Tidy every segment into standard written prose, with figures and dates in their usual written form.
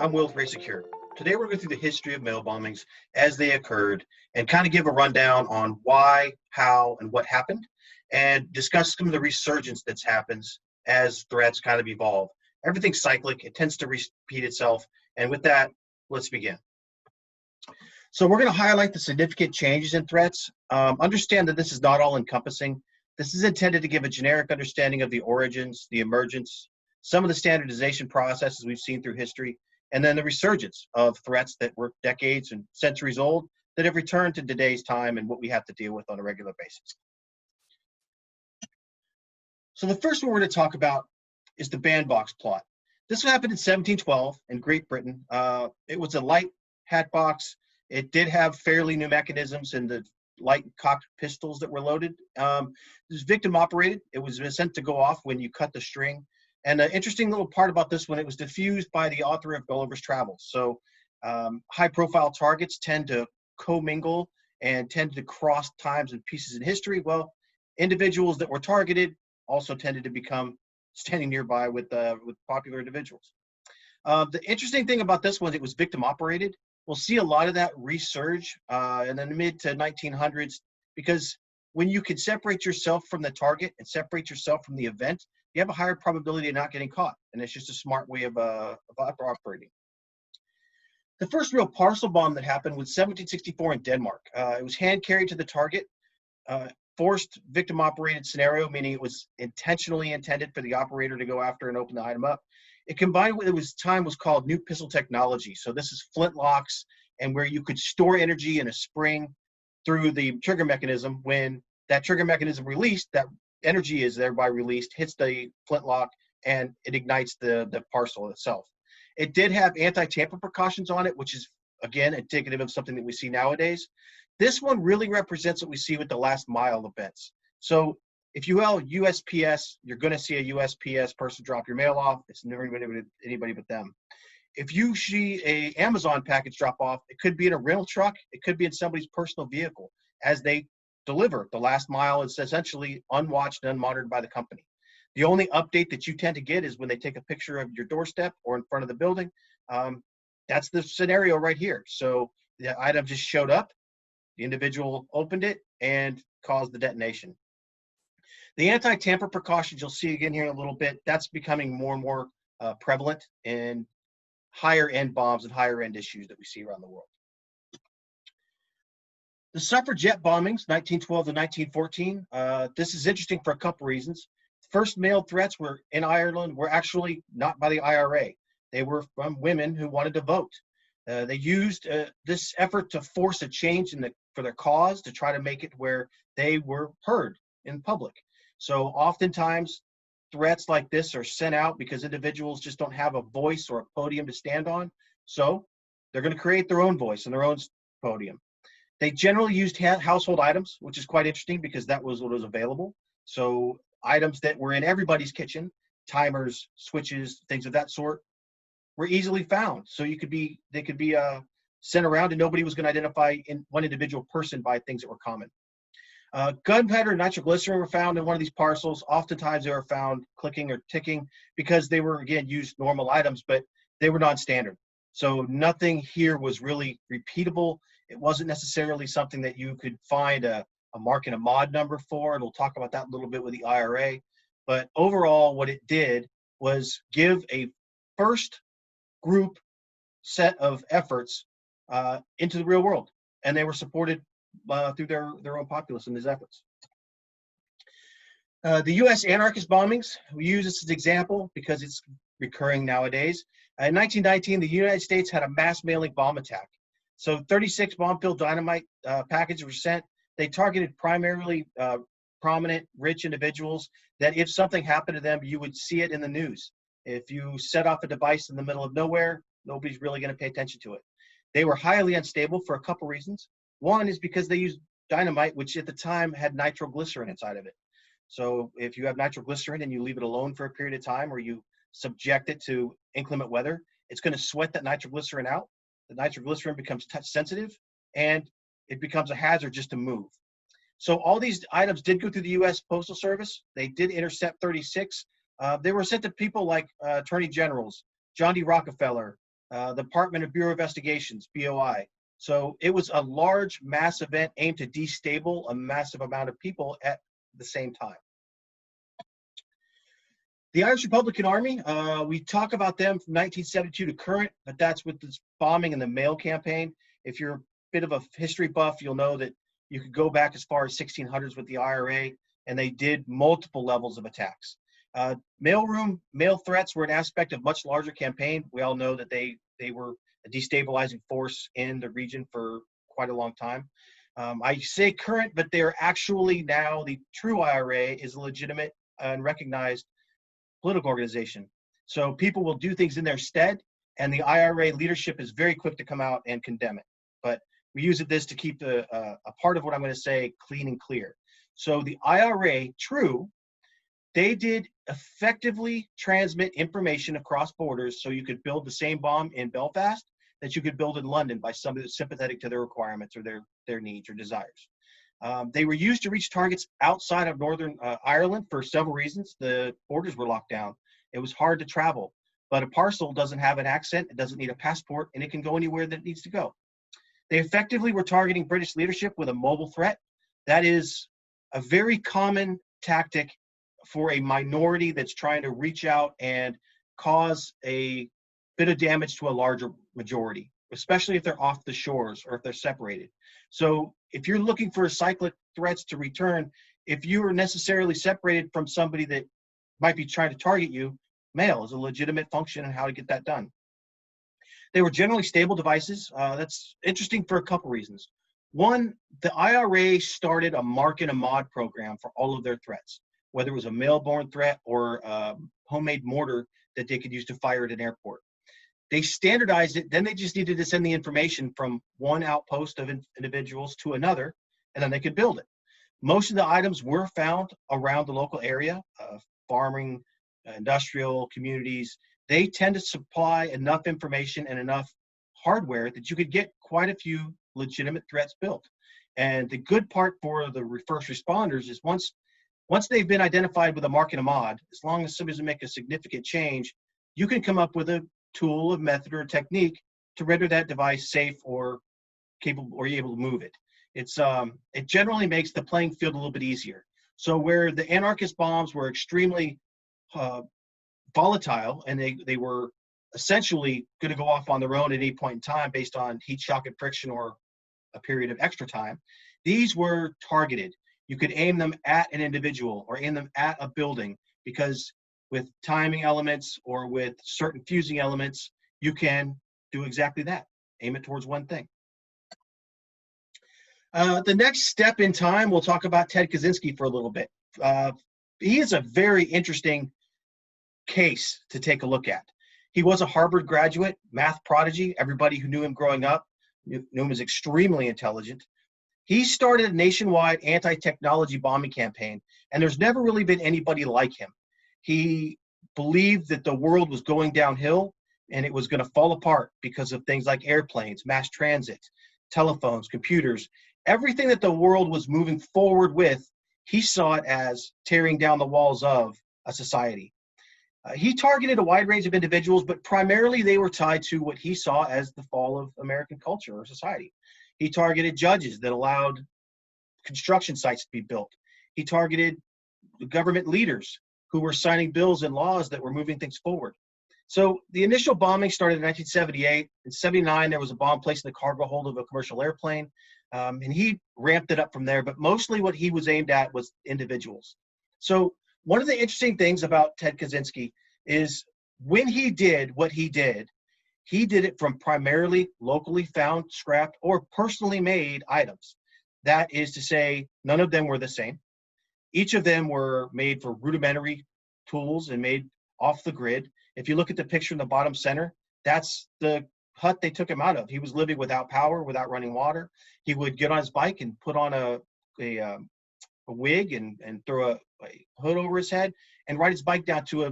I'm Will with RaySecur. Today we're going through the history of mail bombings as they occurred and kind of give a rundown on why, how, and what happened, and discuss some of the resurgence that happens as threats kind of evolve. Everything's cyclic, it tends to repeat itself, and with that, let's begin. So we're going to highlight the significant changes in threats. Understand that this is not all encompassing. This is intended to give a generic understanding of the origins, the emergence, some of the standardization processes we've seen through history, and then the resurgence of threats that were decades and centuries old that have returned to today's time and what we have to deal with on a regular basis. So the first one we're going to talk about is the Bandbox Plot. This happened in 1712 in Great Britain. It was a light hat box. It did have fairly new mechanisms in the light cocked pistols that were loaded. It was victim operated. It was sent to go off when you cut the string. And an interesting little part about this one, it was diffused by the author of Gulliver's Travels. So high profile targets tend to commingle and tend to cross times and pieces in history. Well, individuals that were targeted also tended to become standing nearby with popular individuals. The interesting thing about this one, it was victim operated. We'll see a lot of that resurge in the mid to 1900s, because when you can separate yourself from the target and separate yourself from the event, you have a higher probability of not getting caught. And it's just a smart way of operating. The first real parcel bomb that happened was 1764 in Denmark. It was hand carried to the target, forced victim operated scenario, meaning it was intentionally intended for the operator to go after and open the item up. It combined with, time was called new pistol technology. So this is flintlocks, and where you could store energy in a spring through the trigger mechanism. When that trigger mechanism released, that energy is thereby released, hits the flintlock, and it ignites the parcel itself. It did have anti-tamper precautions on it, which is, again, indicative of something that we see nowadays. This one really represents what we see with the last mile events. So if you have USPS, you're going to see a USPS person drop your mail off. It's never anybody but them. If you see a Amazon package drop off, it could be in a rental truck. It could be in somebody's personal vehicle as they deliver. The last mile is essentially unwatched and unmonitored by the company. The only update that you tend to get is when they take a picture of your doorstep or in front of the building. That's the scenario right here. So the item just showed up, the individual opened it, and caused the detonation. The anti-tamper precautions you'll see again here in a little bit, that's becoming more and more prevalent in higher end bombs and higher end issues that we see around the world. The suffragette bombings, 1912 to 1914, this is interesting for a couple reasons. First mailed threats were in Ireland were actually not by the IRA. They were from women who wanted to vote. They used this effort to force a change for their cause, to try to make it where they were heard in public. So oftentimes threats like this are sent out because individuals just don't have a voice or a podium to stand on. So they're going to create their own voice and their own podium. They generally used household items, which is quite interesting because that was what was available. So items that were in everybody's kitchen, timers, switches, things of that sort, were easily found. So they could be sent around and nobody was going to identify one individual person by things that were common. Gunpowder and nitroglycerin were found in one of these parcels. Oftentimes they were found clicking or ticking because they were, again, used normal items, but they were non-standard. So nothing here was really repeatable. It wasn't necessarily something that you could find a mark and a mod number for, and we'll talk about that a little bit with the IRA. But overall, what it did was give a first group set of efforts into the real world, and they were supported through their own populace in these efforts. The U.S. Anarchist Bombings, we use this as an example because it's recurring nowadays. In 1919, the United States had a mass mailing bomb attack. So 36 bomb-filled dynamite packages were sent. They targeted primarily prominent, rich individuals that if something happened to them, you would see it in the news. If you set off a device in the middle of nowhere, nobody's really going to pay attention to it. They were highly unstable for a couple reasons. One is because they used dynamite, which at the time had nitroglycerin inside of it. So if you have nitroglycerin and you leave it alone for a period of time, or you subject it to inclement weather, it's going to sweat that nitroglycerin out. The nitroglycerin becomes touch sensitive, and it becomes a hazard just to move. So all these items did go through the U.S. Postal Service. They did intercept 36. They were sent to people like attorney generals, John D. Rockefeller, Department of Bureau of Investigations, BOI. So it was a large mass event aimed to destabilize a massive amount of people at the same time. The Irish Republican Army, we talk about them from 1972 to current, but that's with this bombing and the Mail campaign. If you're a bit of a history buff, you'll know that you could go back as far as 1600s with the IRA, and they did multiple levels of attacks. Mail threats were an aspect of much larger campaign. We all know that they were a destabilizing force in the region for quite a long time. I say current, but they're actually now the true IRA is a legitimate and recognized political organization. So people will do things in their stead, and the IRA leadership is very quick to come out and condemn it. But we use this to keep a part of what I'm going to say clean and clear. So the IRA, true, they did effectively transmit information across borders so you could build the same bomb in Belfast that you could build in London by somebody that's sympathetic to their requirements or their needs or desires. They were used to reach targets outside of Northern Ireland for several reasons. The borders were locked down. It was hard to travel, but a parcel doesn't have an accent, it doesn't need a passport, and it can go anywhere that it needs to go. They effectively were targeting British leadership with a mobile threat. That is a very common tactic for a minority that's trying to reach out and cause a bit of damage to a larger majority, especially if they're off the shores or if they're separated. So if you're looking for cyclic threats to return, if you are necessarily separated from somebody that might be trying to target you, mail is a legitimate function and how to get that done. They were generally stable devices. That's interesting for a couple reasons. One, the IRA started a mark and a mod program for all of their threats, whether it was a mail-borne threat or a homemade mortar that they could use to fire at an airport. They standardized it, then they just needed to send the information from one outpost of individuals to another, and then they could build it. Most of the items were found around the local area, farming, industrial communities. They tend to supply enough information and enough hardware that you could get quite a few legitimate threats built. And the good part for the first responders is once they've been identified with a mark and a mod, as long as somebody doesn't make a significant change, you can come up with a tool, a method, or a technique to render that device safe or capable or able to move it. It generally makes the playing field a little bit easier. So where the anarchist bombs were extremely volatile and they were essentially going to go off on their own at any point in time based on heat, shock, and friction or a period of extra time, these were targeted. You could aim them at an individual or aim them at a building because with timing elements or with certain fusing elements, you can do exactly that. Aim it towards one thing. The next step in time, we'll talk about Ted Kaczynski for a little bit. He is a very interesting case to take a look at. He was a Harvard graduate, math prodigy. Everybody who knew him growing up knew him as extremely intelligent. He started a nationwide anti-technology bombing campaign, and there's never really been anybody like him. He believed that the world was going downhill and it was going to fall apart because of things like airplanes, mass transit, telephones, computers. Everything that the world was moving forward with, he saw it as tearing down the walls of a society. He targeted a wide range of individuals, but primarily they were tied to what he saw as the fall of American culture or society. He targeted judges that allowed construction sites to be built. He targeted government leaders who were signing bills and laws that were moving things forward. So the initial bombing started in 1978. In 79, there was a bomb placed in the cargo hold of a commercial airplane, and he ramped it up from there, but mostly what he was aimed at was individuals. So one of the interesting things about Ted Kaczynski is when he did what he did it from primarily locally found, scrapped, or personally made items. That is to say, none of them were the same. Each of them were made for rudimentary tools and made off the grid. If you look at the picture in the bottom center, that's the hut they took him out of. He was living without power, without running water. He would get on his bike and put on a wig and throw a hood over his head and ride his bike down to a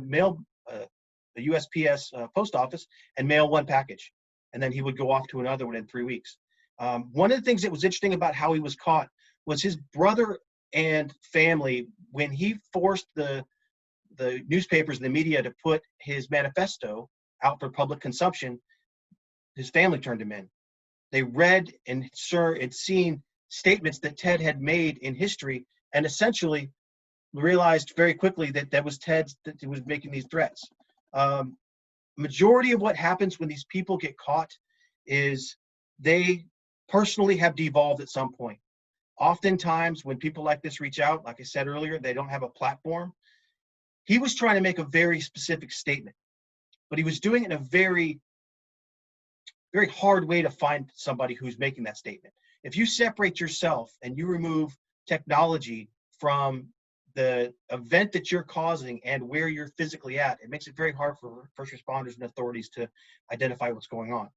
USPS post office and mail one package. And then he would go off to another one in 3 weeks. One of the things that was interesting about how he was caught was his brother and family, when he forced the newspapers and the media to put his manifesto out for public consumption, his family turned him in. They read and seen statements that Ted had made in history, and essentially realized very quickly that that was Ted's, that he was making these threats. Majority of what happens when these people get caught is they personally have devolved at some point. Oftentimes when people like this reach out, like I said earlier, they don't have a platform. He was trying to make a very specific statement, but he was doing it in a very, very hard way to find somebody who's making that statement. If you separate yourself and you remove technology from the event that you're causing and where you're physically at, it makes it very hard for first responders and authorities to identify what's going on.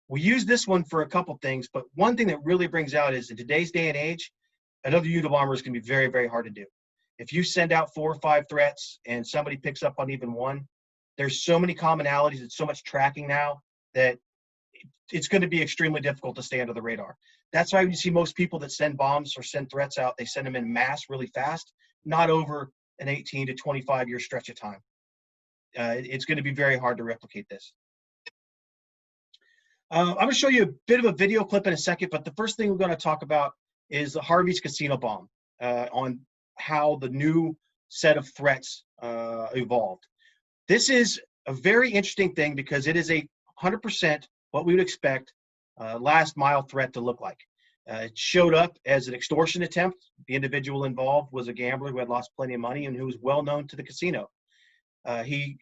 We use this one for a couple things, but one thing that really brings out is in today's day and age, another Unabomber is going to be very, very hard to do. If you send out 4 or 5 threats and somebody picks up on even one, there's so many commonalities and so much tracking now that it's going to be extremely difficult to stay under the radar. That's why you see most people that send bombs or send threats out, they send them in mass really fast, not over an 18 to 25 year stretch of time. It's going to be very hard to replicate this. I'm going to show you a bit of a video clip in a second, but the first thing we're going to talk about is the Harvey's casino bomb, on how the new set of threats evolved. This is a very interesting thing because it is a 100% what we would expect last mile threat to look like. It showed up as an extortion attempt. The individual involved was a gambler who had lost plenty of money and who was well known to the casino. He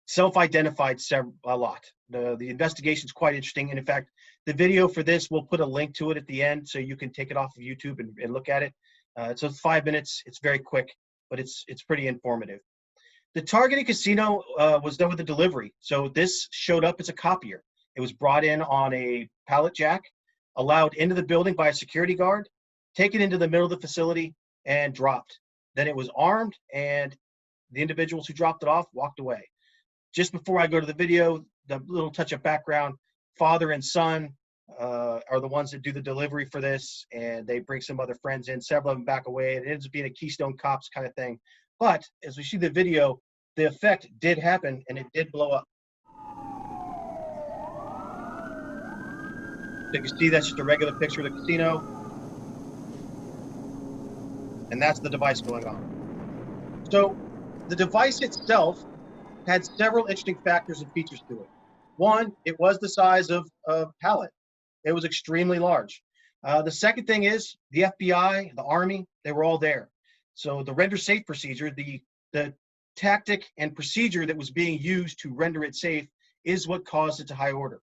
self-identified a lot. The investigation is quite interesting. And in fact, the video for this, we'll put a link to it at the end so you can take it off of YouTube and look at it. So it's 5 minutes. It's very quick, but it's pretty informative. The targeted casino was done with a delivery. So this showed up as a copier. It was brought in on a pallet jack, allowed into the building by a security guard, taken into the middle of the facility, and dropped. Then it was armed, and the individuals who dropped it off walked away. Just before I go to the video, the little touch of background, father and son are the ones that do the delivery for this, and they bring some other friends in, several of them back away. It ends up being a Keystone Cops kind of thing. But as we see the video, the effect did happen, and it did blow up. So you can see that's just a regular picture of the casino, and that's the device going on. So the device itself had several interesting factors and features to it. One, it was the size of a pallet. It was extremely large. The second thing is the FBI, the Army, they were all there. So the render safe procedure, the tactic and procedure that was being used to render it safe is what caused it to high order.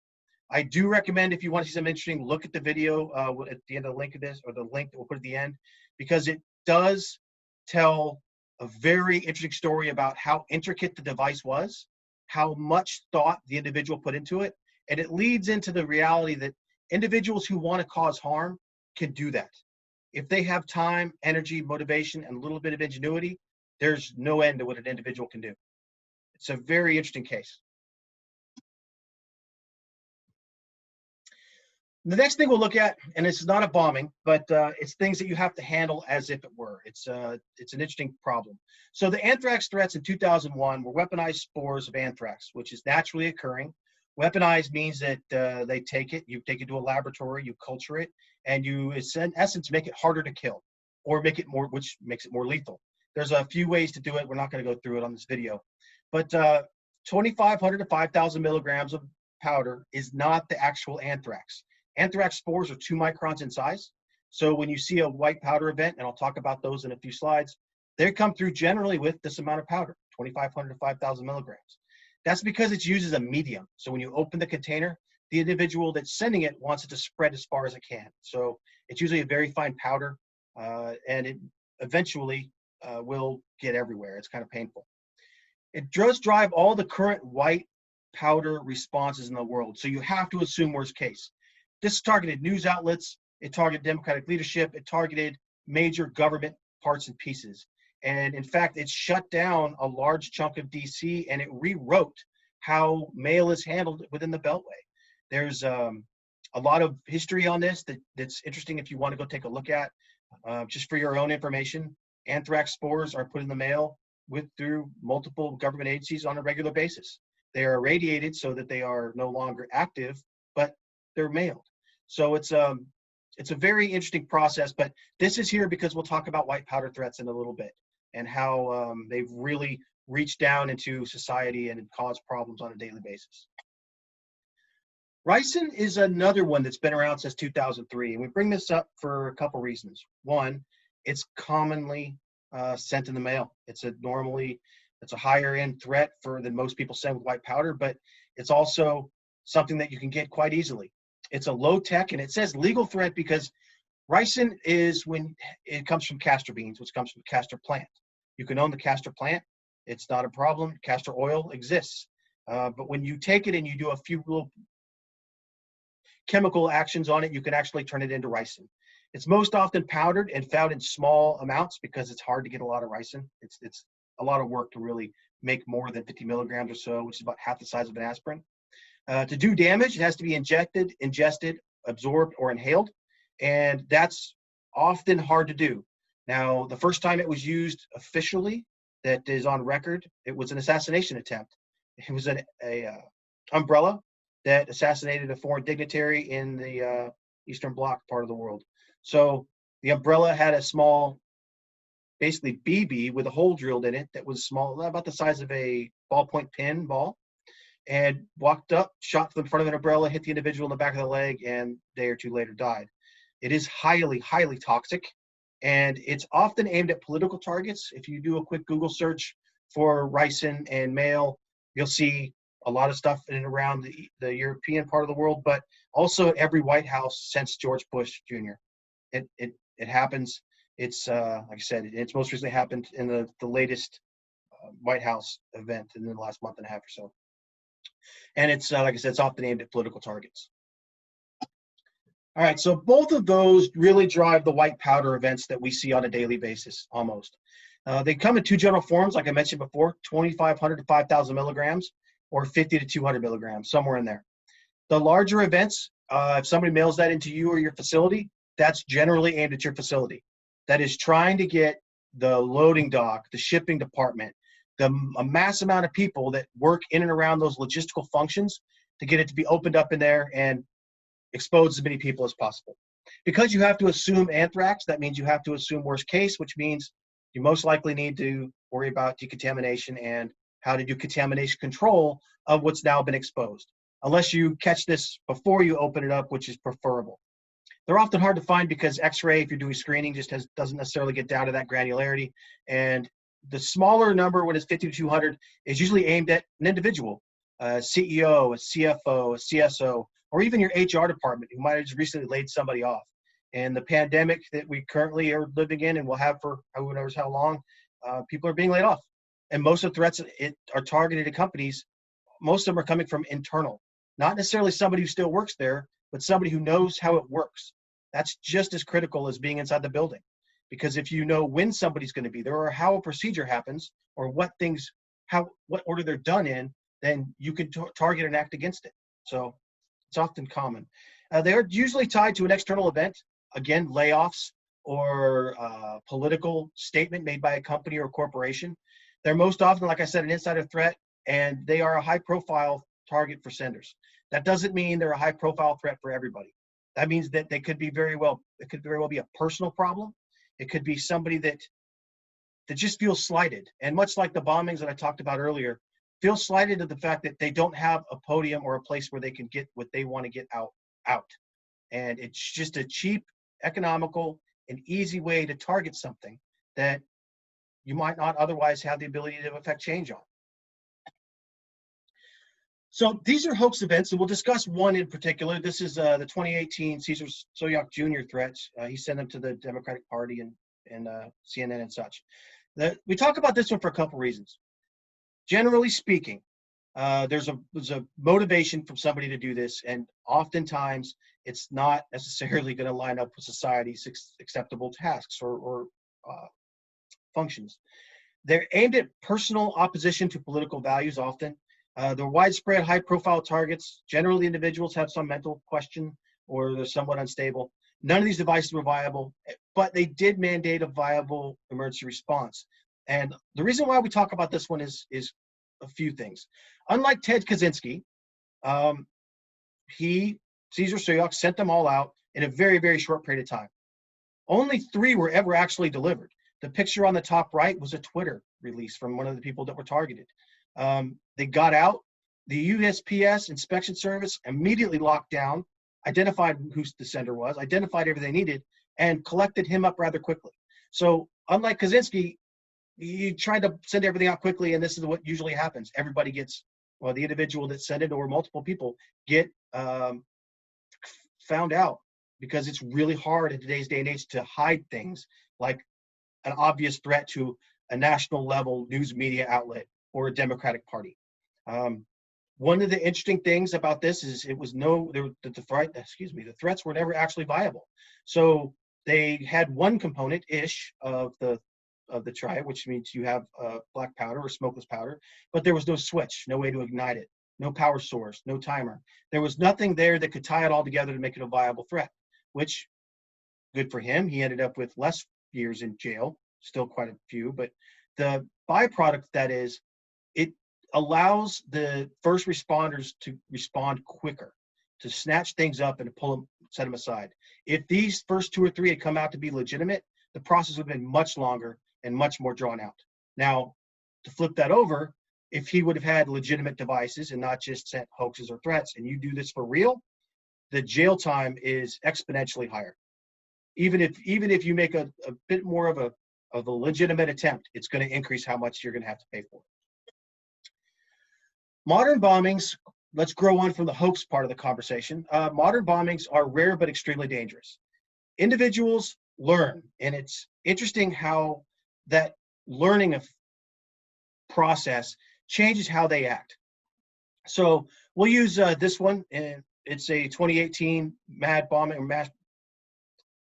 I do recommend, if you want to see something interesting, look at the video at the end of the link of this, or the link that we'll put at the end, because it does tell a very interesting story about how intricate the device was, how much thought the individual put into it, and it leads into the reality that individuals who want to cause harm can do that. If they have time, energy, motivation, and a little bit of ingenuity, there's no end to what an individual can do. It's a very interesting case. The next thing we'll look at, and it's not a bombing, but it's things that you have to handle as if it were. It's an interesting problem. So the anthrax threats in 2001 were weaponized spores of anthrax, which is naturally occurring. Weaponized means that they take it, you take it to a laboratory, you culture it, and you, in essence, make it harder to kill, or make it more, which makes it more lethal. There's a few ways to do it. We're not going to go through it on this video, but 2,500 to 5,000 milligrams of powder is not the actual anthrax. Anthrax spores are 2 microns in size. So when you see a white powder event, and I'll talk about those in a few slides, they come through generally with this amount of powder, 2,500 to 5,000 milligrams. That's because it's used as a medium. So when you open the container, the individual that's sending it wants it to spread as far as it can. So it's usually a very fine powder, and it eventually will get everywhere. It's kind of painful. It does drive all the current white powder responses in the world. So you have to assume worst case. This targeted news outlets, it targeted Democratic leadership, it targeted major government parts and pieces. And in fact, it shut down a large chunk of DC, and it rewrote how mail is handled within the Beltway. There's a lot of history on this that's interesting if you want to go take a look at. Just for your own information, anthrax spores are put in the mail through multiple government agencies on a regular basis. They are irradiated so that they are no longer active, they're mailed. So it's a very interesting process, but this is here because we'll talk about white powder threats in a little bit and how they've really reached down into society and caused problems on a daily basis. Ricin is another one that's been around since 2003, and we bring this up for a couple reasons. One, it's commonly sent in the mail. It's a higher end threat than most people send with white powder, but it's also something that you can get quite easily. It's a low tech, and it says legal threat because ricin is when it comes from castor beans, which comes from castor plant. You can own the castor plant. It's not a problem. Castor oil exists. But when you take it and you do a few little chemical actions on it, you can actually turn it into ricin. It's most often powdered and found in small amounts because it's hard to get a lot of ricin. It's a lot of work to really make more than 50 milligrams or so, which is about half the size of an aspirin. To do damage, it has to be injected, ingested, absorbed, or inhaled, and that's often hard to do. Now, the first time it was used officially, that is on record, it was an assassination attempt. It was an umbrella that assassinated a foreign dignitary in the Eastern Bloc part of the world. So the umbrella had a small, basically BB with a hole drilled in it that was small, about the size of a ballpoint pin ball, and walked up, shot from the front of an umbrella, hit the individual in the back of the leg, and a day or two later died. It is highly, highly toxic, and it's often aimed at political targets. If you do a quick Google search for ricin and mail, you'll see a lot of stuff in and around the European part of the world, but also at every White House since George Bush Jr. It happens. It's like I said, it's most recently happened in the latest White House event in the last month and a half or so. And it's like I said, it's often aimed at political targets. All right, so both of those really drive the white powder events that we see on a daily basis, almost. They come in two general forms, like I mentioned before, 2,500 to 5,000 milligrams, or 50 to 200 milligrams, somewhere in there. The larger events, if somebody mails that into you or your facility, that's generally aimed at your facility. That is trying to get the loading dock, the shipping department, a mass amount of people that work in and around those logistical functions to get it to be opened up in there and expose as many people as possible. Because you have to assume anthrax, that means you have to assume worst case, which means you most likely need to worry about decontamination and how to do contamination control of what's now been exposed, unless you catch this before you open it up, which is preferable. They're often hard to find because X-ray, if you're doing screening, just doesn't necessarily get down to that granularity. And the smaller number, when it's 50 to 200, is usually aimed at an individual, a CEO, a CFO, a CSO, or even your HR department who might have just recently laid somebody off. And the pandemic that we currently are living in and will have for who knows how long, people are being laid off. And most of the threats are targeted at companies. Most of them are coming from internal, not necessarily somebody who still works there, but somebody who knows how it works. That's just as critical as being inside the building. Because if you know when somebody's going to be there or how a procedure happens or what order they're done in, then you can target and act against it. So it's often common. They are usually tied to an external event, again, layoffs or political statement made by a company or corporation. They're most often, like I said, an insider threat, and they are a high-profile target for senders. That doesn't mean they're a high-profile threat for everybody. That means that it could very well be a personal problem. It could be somebody that just feels slighted. And much like the bombings that I talked about earlier, feels slighted to the fact that they don't have a podium or a place where they can get what they want to get out. And it's just a cheap, economical, and easy way to target something that you might not otherwise have the ability to affect change on. So these are hoax events, and we'll discuss one in particular. This is the 2018 Cesar Soyak Jr. threats. He sent them to the Democratic Party and CNN and such. We talk about this one for a couple reasons. Generally speaking, there's a motivation from somebody to do this, and oftentimes it's not necessarily going to line up with society's acceptable tasks or functions. They're aimed at personal opposition to political values often. They're widespread, high-profile targets. Generally, individuals have some mental question or they're somewhat unstable. None of these devices were viable, but they did mandate a viable emergency response. And the reason why we talk about this one is a few things. Unlike Ted Kaczynski, he Caesar Soyok sent them all out in a very, very short period of time. Only 3 were ever actually delivered. The picture on the top right was a Twitter release from one of the people that were targeted. They got out. The USPS inspection service immediately locked down, identified who the sender was, identified everything they needed, and collected him up rather quickly. So unlike Kaczynski, he tried to send everything out quickly, and this is what usually happens. Everybody gets, well, the individual that sent it or multiple people get found out, because it's really hard in today's day and age to hide things like an obvious threat to a national level news media outlet or a Democratic Party. One of the interesting things about this is it was the threats were never actually viable. So they had one component-ish of the triad, which means you have black powder or smokeless powder, but there was no switch, no way to ignite it, no power source, no timer. There was nothing there that could tie it all together to make it a viable threat, which, good for him. He ended up with less years in jail, still quite a few, but the byproduct that is, it allows the first responders to respond quicker, to snatch things up and to pull them, set them aside. If these first 2 or 3 had come out to be legitimate, the process would have been much longer and much more drawn out. Now, to flip that over, if he would have had legitimate devices and not just sent hoaxes or threats, and you do this for real, the jail time is exponentially higher. Even if you make a bit more of a legitimate attempt, it's going to increase how much you're going to have to pay for it. Modern bombings, let's grow on from the hoax part of the conversation. Modern bombings are rare but extremely dangerous. Individuals learn, and it's interesting how that learning of process changes how they act. So we'll use this one, and it's a 2018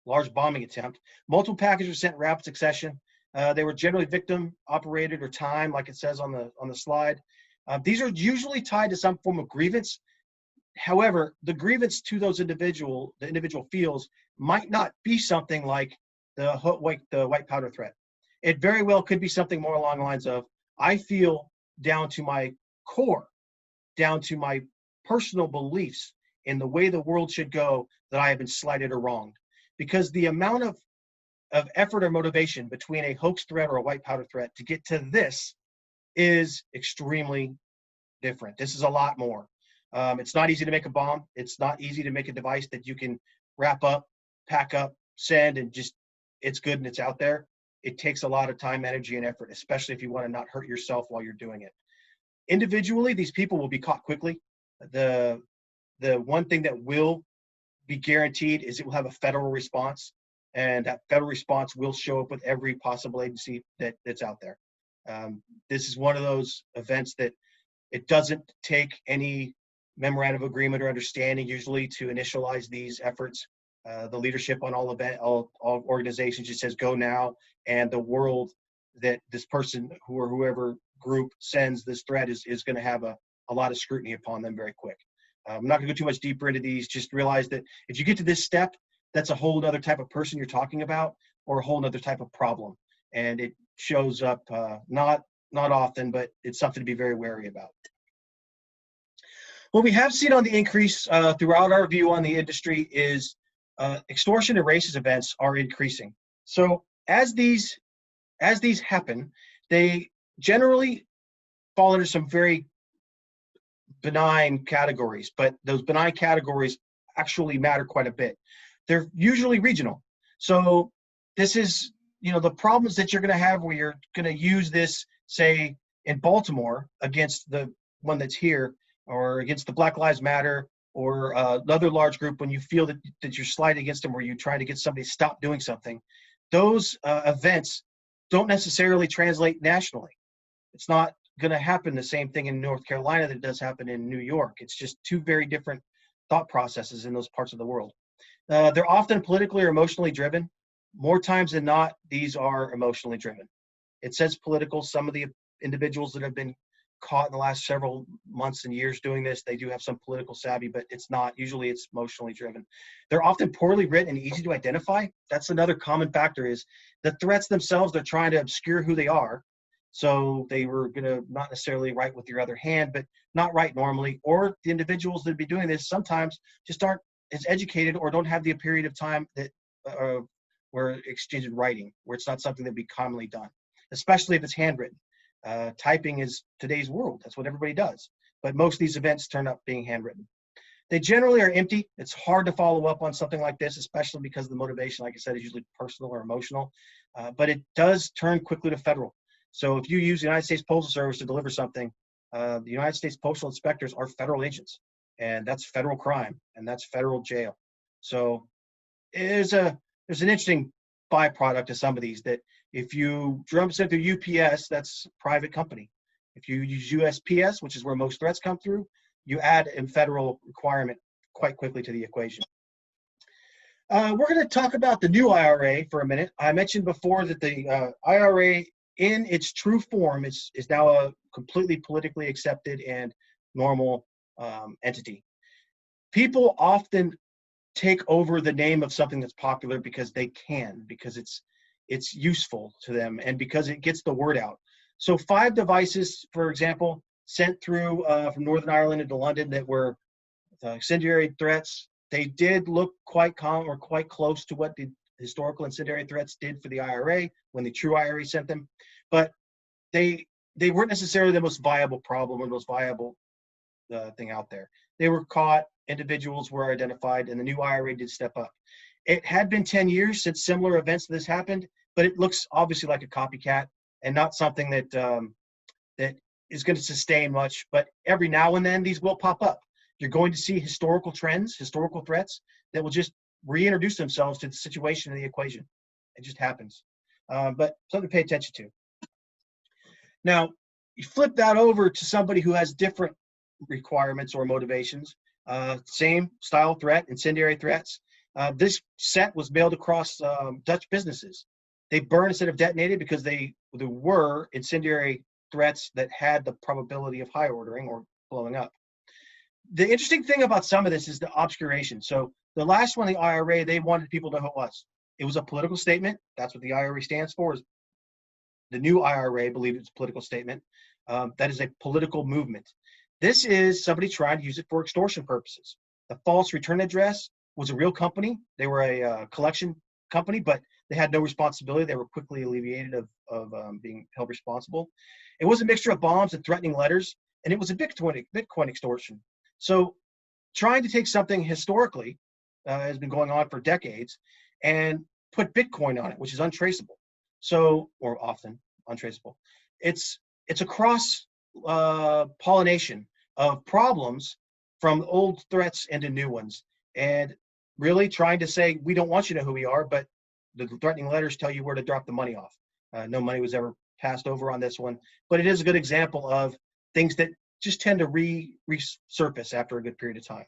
large bombing attempt. Multiple packages were sent in rapid succession. They were generally victim operated or timed, like it says on the slide. These are usually tied to some form of grievance. However, the grievance to the individual feels might not be something like the white powder threat. It very well could be something more along the lines of, I feel down to my core, down to my personal beliefs in the way the world should go, that I have been slighted or wronged. Because the amount of effort or motivation between a hoax threat or a white powder threat to get to this is extremely different. This is a lot more. It's not easy to make a bomb. It's not easy to make a device that you can wrap up, pack up, send, and just, it's good and it's out there. It takes a lot of time, energy, and effort, especially if you want to not hurt yourself while you're doing it. Individually, these people will be caught quickly. The one thing that will be guaranteed is it will have a federal response, and that federal response will show up with every possible agency that's out there. This is one of those events that it doesn't take any memorandum of agreement or understanding usually to initialize these efforts. The leadership on all organizations just says go now, and the world that this person or whoever group sends this threat is going to have a lot of scrutiny upon them very quick. I'm not going to go too much deeper into these. Just realize that if you get to this step, that's a whole other type of person you're talking about, or a whole other type of problem, and it shows up not often, but it's something to be very wary about. What we have seen on the increase throughout our view on the industry is extortion and racist events are increasing. So as these happen, they generally fall under some very benign categories, but those benign categories actually matter quite a bit. They're usually regional. So this is, the problems that you're going to have where you're going to use this, say, in Baltimore against the one that's here, or against the Black Lives Matter, or another large group, when you feel that you're sliding against them, or you're trying to get somebody to stop doing something, those events don't necessarily translate nationally. It's not going to happen the same thing in North Carolina that does happen in New York. It's just two very different thought processes in those parts of the world. They're often politically or emotionally driven. More times than not, these are emotionally driven. It says political. Some of the individuals that have been caught in the last several months and years doing this, they do have some political savvy, but it's not. Usually it's emotionally driven. They're often poorly written and easy to identify. That's another common factor, is the threats themselves, they're trying to obscure who they are. So they were going to not necessarily write with your other hand, but not write normally. Or the individuals that be doing this sometimes just aren't as educated or don't have the period of time that where exchanging writing, where it's not something that be commonly done, especially if it's handwritten. Typing is today's world. That's what everybody does. But most of these events turn up being handwritten. They generally are empty. It's hard to follow up on something like this, especially because the motivation, like I said, is usually personal or emotional. But it does turn quickly to federal. So if you use the United States Postal Service to deliver something, the United States Postal Inspectors are federal agents, and that's federal crime, and that's federal jail. So there's an interesting byproduct of some of these, that if you drum send through UPS, that's a private company. If you use USPS, which is where most threats come through, you add a federal requirement quite quickly to the equation. We're going to talk about the new IRA for a minute. I mentioned before that the IRA in its true form is now a completely politically accepted and normal entity. People often take over the name of something that's popular because they can, because it's useful to them, and because it gets the word out. So 5 devices, for example, sent through from Northern Ireland into London that were incendiary threats. They did look quite common or quite close to what the historical incendiary threats did for the IRA when the true IRA sent them, but they weren't necessarily the most viable problem or the most viable thing out there. They were caught, individuals were identified, and the new IRA did step up. It had been 10 years since similar events to this happened, but it looks obviously like a copycat and not something that that is going to sustain much. But every now and then these will pop up. You're going to see historical trends, historical threats that will just reintroduce themselves to the situation in the equation. It just happens. But something to pay attention to. Now, you flip that over to somebody who has different requirements or motivations. Same style threat, incendiary threats. This set was mailed across Dutch businesses. They burned instead of detonated because there were incendiary threats that had the probability of high ordering or blowing up. The interesting thing about some of this is the obscuration. So the last one, the IRA, they wanted people to know what it was. It was a political statement. That's what the IRA stands for. Is the new IRA believed it's a political statement. That is a political movement. This is somebody trying to use it for extortion purposes. The false return address was a real company. They were a collection company, but they had no responsibility. They were quickly alleviated of being held responsible. It was a mixture of bombs and threatening letters, and it was a Bitcoin extortion. So trying to take something historically has been going on for decades and put Bitcoin on it, which is untraceable. So, or often untraceable. It's a cross pollination of problems from old threats into new ones, and really trying to say, we don't want you to know who we are, but the threatening letters tell you where to drop the money off. No money was ever passed over on this one, but it is a good example of things that just tend to resurface after a good period of time.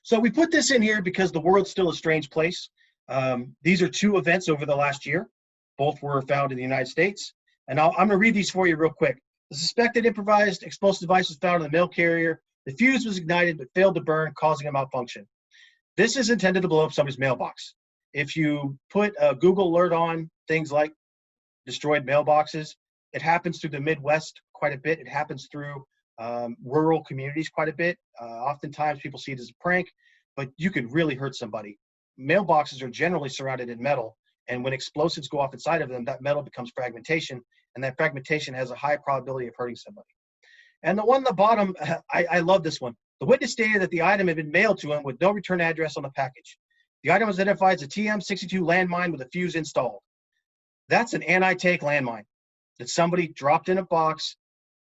So we put this in here because the world's still a strange place. These are 2 events over the last year. Both were found in the United States. And I'm going to read these for you real quick. The suspected improvised explosive device was found in the mail carrier. The fuse was ignited but failed to burn, causing a malfunction. This is intended to blow up somebody's mailbox. If you put a Google alert on things like destroyed mailboxes, it happens through the Midwest quite a bit. It happens through rural communities quite a bit. Oftentimes people see it as a prank, but you could really hurt somebody. Mailboxes are generally surrounded in metal, and when explosives go off inside of them, that metal becomes fragmentation, and that fragmentation has a high probability of hurting somebody. And the one on the bottom, I love this one. The witness stated that the item had been mailed to him with no return address on the package. The item was identified as a TM62 landmine with a fuse installed. That's an anti-take landmine that somebody dropped in a box,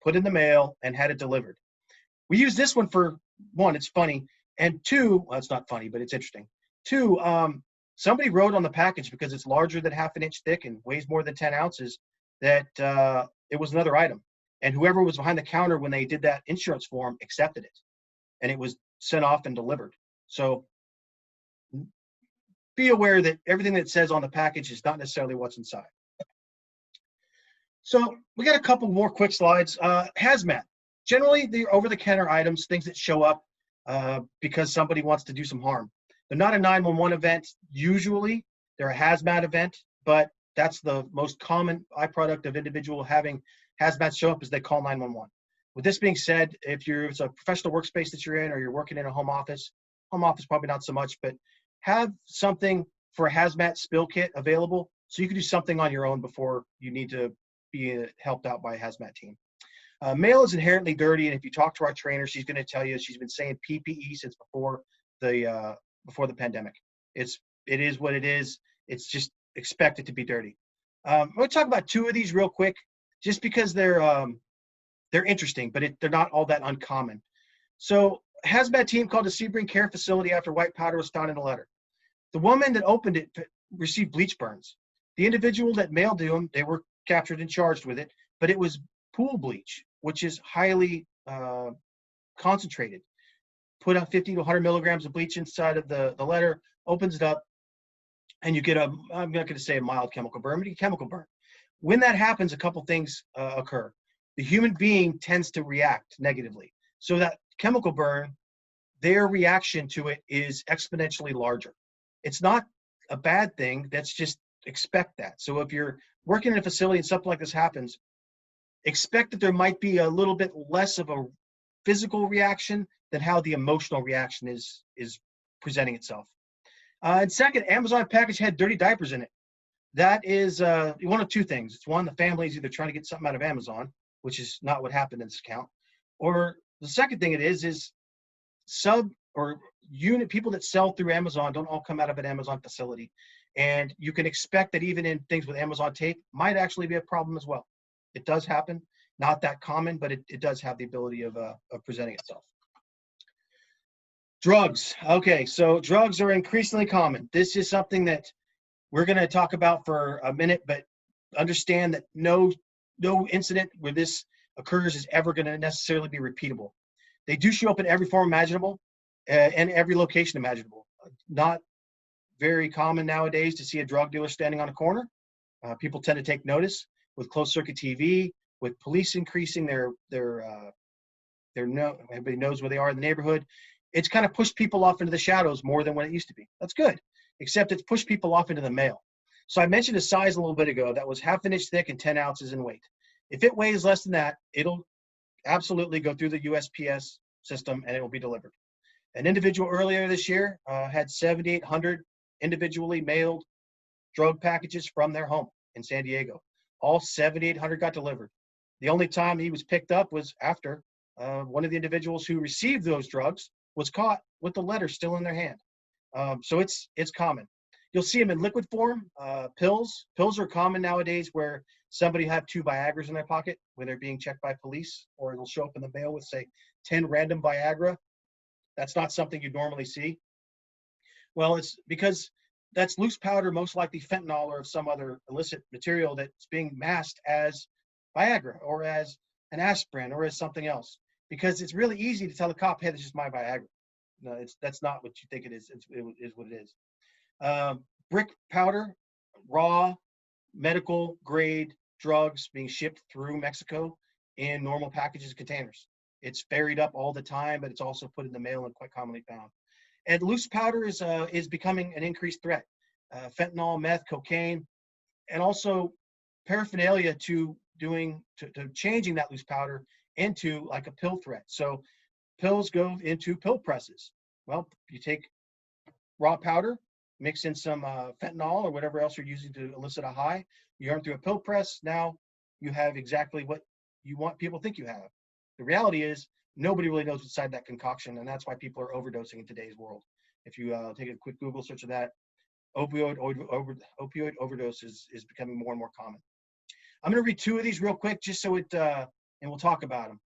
put in the mail, and had it delivered. We use this one for, 1, it's funny, and 2, well, it's not funny, but it's interesting. 2, somebody wrote on the package, because it's larger than ½ an inch thick and weighs more than 10 ounces, that it was another item. And whoever was behind the counter when they did that insurance form accepted it. And it was sent off and delivered. So be aware that everything that says on the package is not necessarily what's inside. So we got a couple more quick slides. Hazmat. Generally, they're over-the-counter items, things that show up because somebody wants to do some harm. They're not a 911 event. Usually, they're a hazmat event, but That's the most common byproduct of individual having hazmat show up is they call 911. With this being said, if it's a professional workspace that you're in or you're working in a home office probably not so much, but have something for a hazmat spill kit available so you can do something on your own before you need to be helped out by a hazmat team. Mail is inherently dirty, and if you talk to our trainer, she's going to tell you she's been saying PPE since before the pandemic. It is what it is. It's just expected to be dirty. I'm going to talk about two of these real quick, just because they're interesting, but they're not all that uncommon. So, hazmat team called a Sebring care facility after white powder was found in a letter. The woman that opened it received bleach burns. The individual that mailed to them, they were captured and charged with it, but it was pool bleach, which is highly concentrated. Put out 50 to 100 milligrams of bleach inside of the letter, opens it up, and you get I'm not going to say a mild chemical burn, but a chemical burn. When that happens, a couple things occur. The human being tends to react negatively. So that chemical burn, their reaction to it is exponentially larger. It's not a bad thing. That's just expect that. So if you're working in a facility and something like this happens, expect that there might be a little bit less of a physical reaction than how the emotional reaction is presenting itself. And second, Amazon package had dirty diapers in it. That is one of two things. It's one, the family's either trying to get something out of Amazon, which is not what happened in this account, or the second thing it is sub or unit people that sell through Amazon don't all come out of an Amazon facility. And you can expect that even in things with Amazon tape might actually be a problem as well. It does happen, not that common, but it does have the ability of presenting itself. Drugs. Okay, so drugs are increasingly common. This is something that we're going to talk about for a minute, but understand that no incident where this occurs is ever going to necessarily be repeatable. They do show up in every form imaginable and every location imaginable. Not very common nowadays to see a drug dealer standing on a corner. People tend to take notice with closed circuit TV, with police increasing everybody knows where they are in the neighborhood. It's kind of pushed people off into the shadows more than what it used to be. That's good, except it's pushed people off into the mail. So I mentioned a size a little bit ago that was 1/2 inch thick and 10 ounces in weight. If it weighs less than that, it'll absolutely go through the USPS system and it will be delivered. An individual earlier this year had 7,800 individually mailed drug packages from their home in San Diego. All 7,800 got delivered. The only time he was picked up was after one of the individuals who received those drugs was caught with the letter still in their hand. So it's common. You'll see them in liquid form. Pills are common nowadays where somebody have 2 Viagras in their pocket when they're being checked by police, or it'll show up in the mail with, say, 10 random Viagra. That's not something you normally see. Well, it's because that's loose powder, most likely fentanyl or some other illicit material that's being masked as Viagra or as an aspirin or as something else. Because it's really easy to tell the cop, hey, this is my Viagra. No, that's not what you think it is. It is what it is. Brick powder, raw, medical grade drugs being shipped through Mexico in normal packages and containers. It's ferried up all the time, but it's also put in the mail and quite commonly found. And loose powder is becoming an increased threat. Fentanyl, meth, cocaine, and also paraphernalia to changing that loose powder into like a pill threat. So pills go into pill presses. Well, you take raw powder, mix in some fentanyl or whatever else you're using to elicit a high, you run through a pill press, now you have exactly what you want people to think you have. The reality is nobody really knows what's inside that concoction, and that's why people are overdosing in today's world. If you take a quick Google search of that, opioid overdose is becoming more and more common. I'm going to read 2 of these real quick just so and we'll talk about them.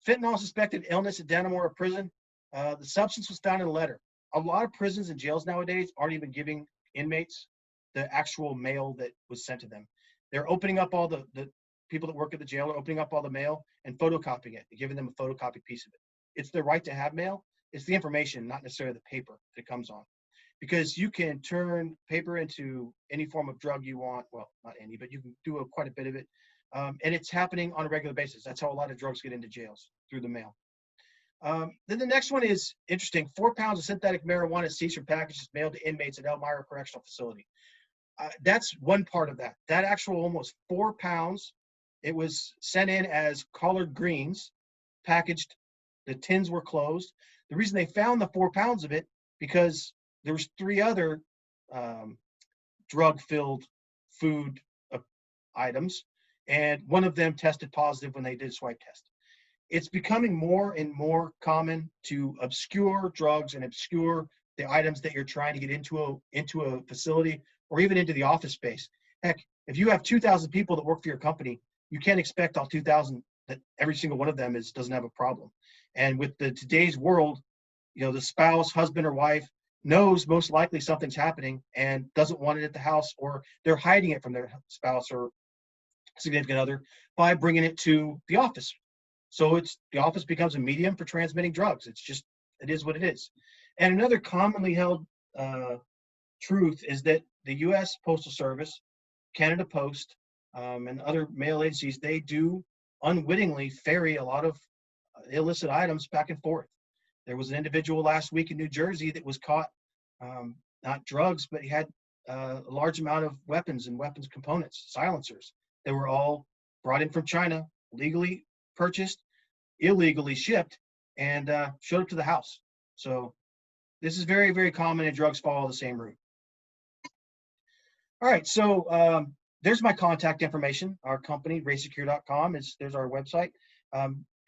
Fentanyl suspected illness at Dannemora prison. The substance was found in a letter. A lot of prisons and jails nowadays aren't even giving inmates the actual mail that was sent to them. They're opening up all the people that work at the jail are opening up all the mail and photocopying it and giving them a photocopied piece of it. It's their right to have mail. It's the information, not necessarily the paper that it comes on. Because you can turn paper into any form of drug you want. Well, not any, but you can do quite a bit of it. And it's happening on a regular basis. That's how a lot of drugs get into jails, through the mail. Then the next one is interesting. 4 pounds of synthetic marijuana seized from packages mailed to inmates at Elmira Correctional Facility. That's one part of that. That actual almost 4 pounds, it was sent in as collard greens, packaged. The tins were closed. The reason they found the 4 pounds of it, because there was 3 other drug-filled food items, and one of them tested positive when they did a swipe test. It's becoming more and more common to obscure drugs and obscure the items that you're trying to get into a facility or even into the office space. Heck, if you have 2,000 people that work for your company, you can't expect all 2,000 that every single one of them doesn't have a problem. And with today's world, the spouse, husband or wife knows most likely something's happening and doesn't want it at the house, or they're hiding it from their spouse or significant other by bringing it to the office. So the office becomes a medium for transmitting drugs. It is what it is. And another commonly held truth is that the U.S. Postal Service, Canada Post, and other mail agencies, they do unwittingly ferry a lot of illicit items back and forth. There was an individual last week in New Jersey that was caught, not drugs, but he had a large amount of weapons and weapons components, silencers. They were all brought in from China, legally purchased, illegally shipped, and showed up to the house. So this is very, very common, and drugs follow the same route. All right, so there's my contact information. Our company, RaySecur.com, there's our website.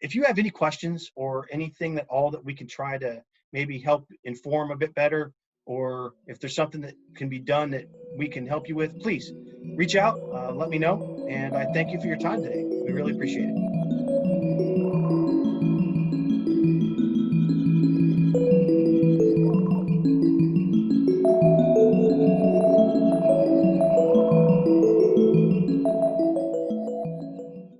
If you have any questions or anything that we can try to maybe help inform a bit better, or if there's something that can be done that we can help you with, please reach out, let me know. And I thank you for your time today. We really appreciate it.